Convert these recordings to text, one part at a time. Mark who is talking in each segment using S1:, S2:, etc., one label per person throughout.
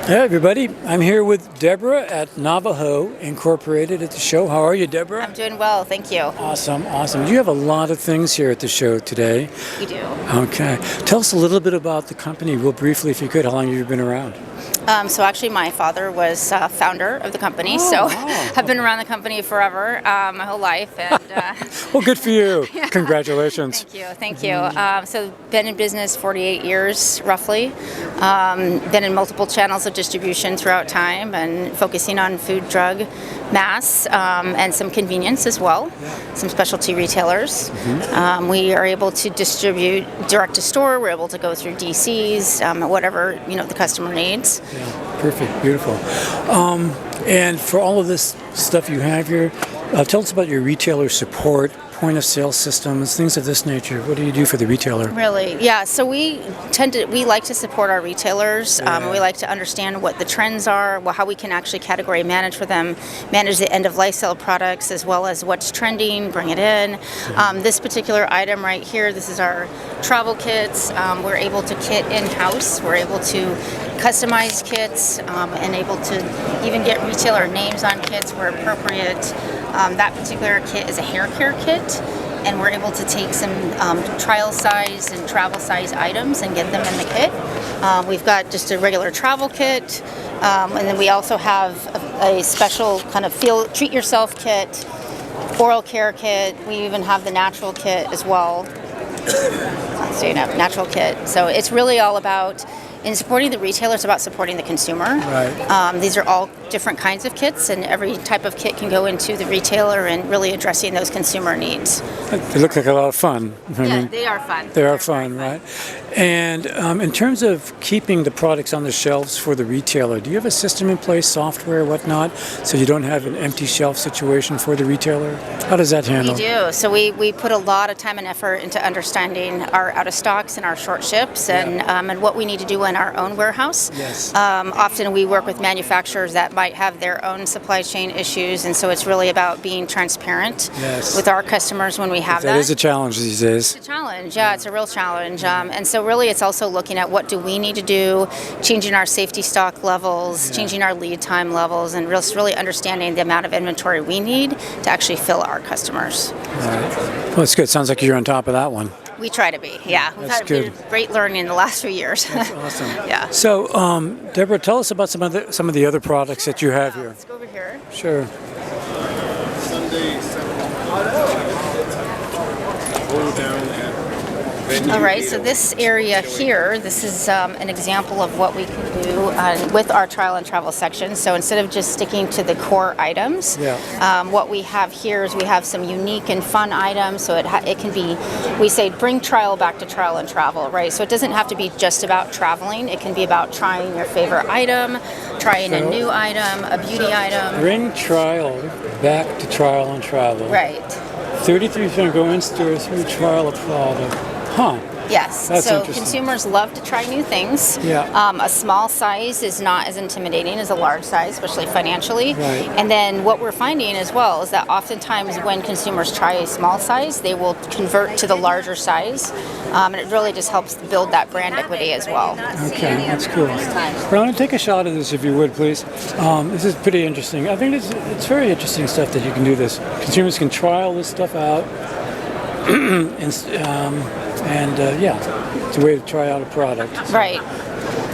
S1: Hey everybody, I'm here with Deborah at Navajo Incorporated at the show. How are you, Deborah?
S2: I'm doing well, thank you.
S1: Awesome, awesome. You have a lot of things here at the show today.
S2: We do.
S1: Okay. Tell us a little bit about the company, real briefly, if you could. How long have you been around?
S2: So actually my father was founder of the company, I've been around the company forever, my whole life. And
S1: Well, good for you. Yeah. Congratulations.
S2: Thank you. So been in business 48 years, roughly. Been in multiple channels of distribution throughout time and focusing on food, drug, mass, and some convenience as well, some specialty retailers. We are able to distribute direct to store. We're able to go through DCs, whatever the customer needs.
S1: Yeah, perfect, beautiful. And for all of this stuff you have here, tell us about your retailer support, point of sale systems, things of this nature. What do you do for the retailer?
S2: Really, yeah. So we like to support our retailers. We like to understand what the trends are, how we can actually category manage for them, manage the end of life sale products as well as what's trending, bring it in. This particular item right here, this is our travel kits. We're able to kit in-house. We're able to customize kits and able to even get retailer names on kits where appropriate. That particular kit is a hair care kit, and we're able to take some trial size and travel size items and get them in the kit. We've got just a regular travel kit, and then we also have a special kind of treat yourself kit, oral care kit. We even have the natural kit as well. So you have natural kit. So it's really all about, in supporting the retailer, it's about supporting the consumer.
S1: Right.
S2: These are all different kinds of kits, and every type of kit can go into the retailer and really addressing those consumer needs.
S1: They look like a lot of fun.
S2: They are fun.
S1: They are fun, right? And in terms of keeping the products on the shelves for the retailer, do you have a system in place, software, whatnot, so you don't have an empty shelf situation for the retailer? How does that handle?
S2: We do. So we put a lot of time and effort into understanding our out of stocks and our short ships and what we need to do in our own warehouse.
S1: Yes.
S2: Often we work with manufacturers that might have their own supply chain issues, and so it's really about being transparent with our customers when we have that.
S1: That is a challenge these days.
S2: It's a challenge, yeah, it's a real challenge. And so really it's also looking at what do we need to do, changing our safety stock levels, changing our lead time levels, and really understanding the amount of inventory we need to actually fill our customers.
S1: All right. Well, that's good. Sounds like you're on top of that one.
S2: We try to be, yeah. We've had great learning in the last few years.
S1: That's awesome.
S2: Yeah.
S1: So, Deborah, tell us about some of the other products that you have here.
S2: Let's go over here.
S1: Sure.
S2: All right, so this area here, this is an example of what we can do with our trial and travel section. So instead of just sticking to the core items, what we have here is we have some unique and fun items. So it can be, we say, bring trial back to trial and travel, right? So it doesn't have to be just about traveling. It can be about trying your favorite item, trying a new item, a beauty item.
S1: Bring trial back to trial and travel.
S2: Right.
S1: 33% go in store through trial of product. Huh.
S2: Yes.
S1: That's
S2: so
S1: interesting.
S2: Consumers love to try new things.
S1: Yeah.
S2: A small size is not as intimidating as a large size, especially financially.
S1: Right.
S2: And then what we're finding as well is that oftentimes when consumers try a small size, they will convert to the larger size. And it really just helps build that brand equity as well.
S1: Okay, that's cool. Well, I want to take a shot of this if you would, please. This is pretty interesting. I think it's very interesting stuff that you can do this. Consumers can trial this stuff out. It's a way to try out a product.
S2: Right.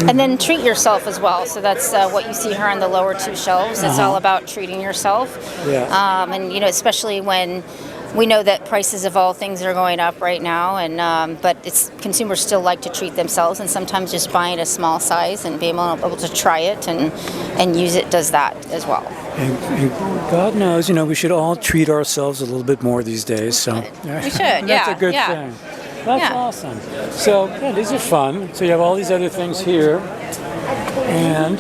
S2: And then treat yourself as well. So that's what you see here on the lower two shelves. It's all about treating yourself.
S1: Yeah.
S2: And especially when we know that prices of all things are going up right now, and but consumers still like to treat themselves, and sometimes just buying a small size and being able to try it and use it does that as well.
S1: And God knows, we should all treat ourselves a little bit more these days. So
S2: we should.
S1: That's a good thing. That's awesome. So these are fun. So you have all these other things here, and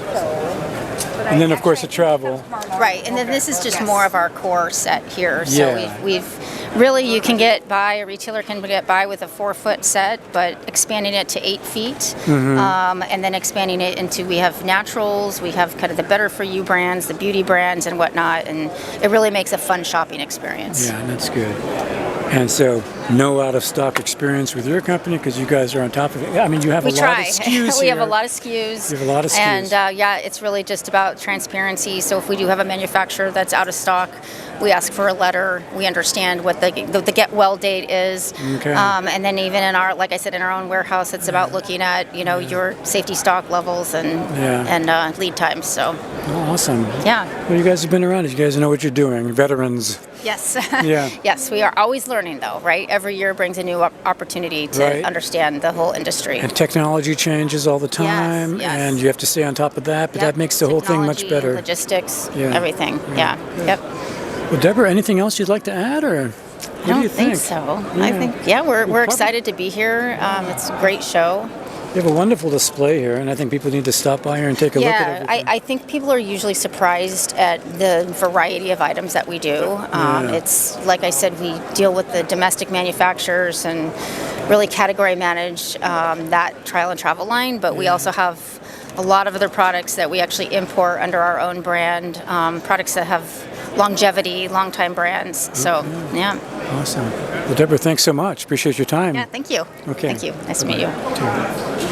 S1: then of course the travel.
S2: Right, and then this is just more of our core set here. So we've really, a retailer can get by with a 4-foot set, but expanding it to 8 feet, and then expanding it into, we have naturals, we have kind of the better for you brands, the beauty brands and whatnot, and it really makes a fun shopping experience.
S1: Yeah, that's good. And so, no out of stock experience with your company because you guys are on top of it. I mean, you have
S2: We
S1: a lot
S2: try.
S1: of SKUs
S2: We have
S1: here.
S2: a lot of SKUs.
S1: You have a lot of SKUs.
S2: And yeah, it's really just about transparency. So if we do have a manufacturer that's out of stock, we ask for a letter. We understand what the get well date is.
S1: Okay.
S2: And then even in our, like I said, in our own warehouse, it's about looking at your safety stock levels and lead times. So
S1: Oh, awesome.
S2: yeah.
S1: Well, you guys have been around. You guys know what you're doing. Veterans.
S2: Yes.
S1: Yeah.
S2: Yes, we are always learning though, right? Every year brings a new opportunity to
S1: Right.
S2: understand the whole industry.
S1: And technology changes all the time,
S2: yes.
S1: and you have to stay on top of that, but
S2: Yep.
S1: that makes the whole thing much
S2: Technology,
S1: better.
S2: Logistics,
S1: Yeah.
S2: everything. Yeah. Yep.
S1: Well, Deborah, anything else you'd like to add, or what
S2: I
S1: do you
S2: don't think
S1: think?
S2: so.
S1: Yeah.
S2: I think we're
S1: probably-
S2: excited to be here. It's a great show.
S1: You have a wonderful display here, and I think people need to stop by here and take a look at
S2: Yeah,
S1: everything.
S2: I think people are usually surprised at the variety of items that we do.
S1: Yeah.
S2: It's like I said, we deal with the domestic manufacturers and really category manage that trial and travel line, but we also have a lot of other products that we actually import under our own brand, products that have longevity, long-time brands. So, yeah.
S1: Awesome. Well, Deborah, thanks so much. Appreciate your time.
S2: Yeah, thank you.
S1: Okay.
S2: Thank you. Nice to meet you.
S1: Bye-bye.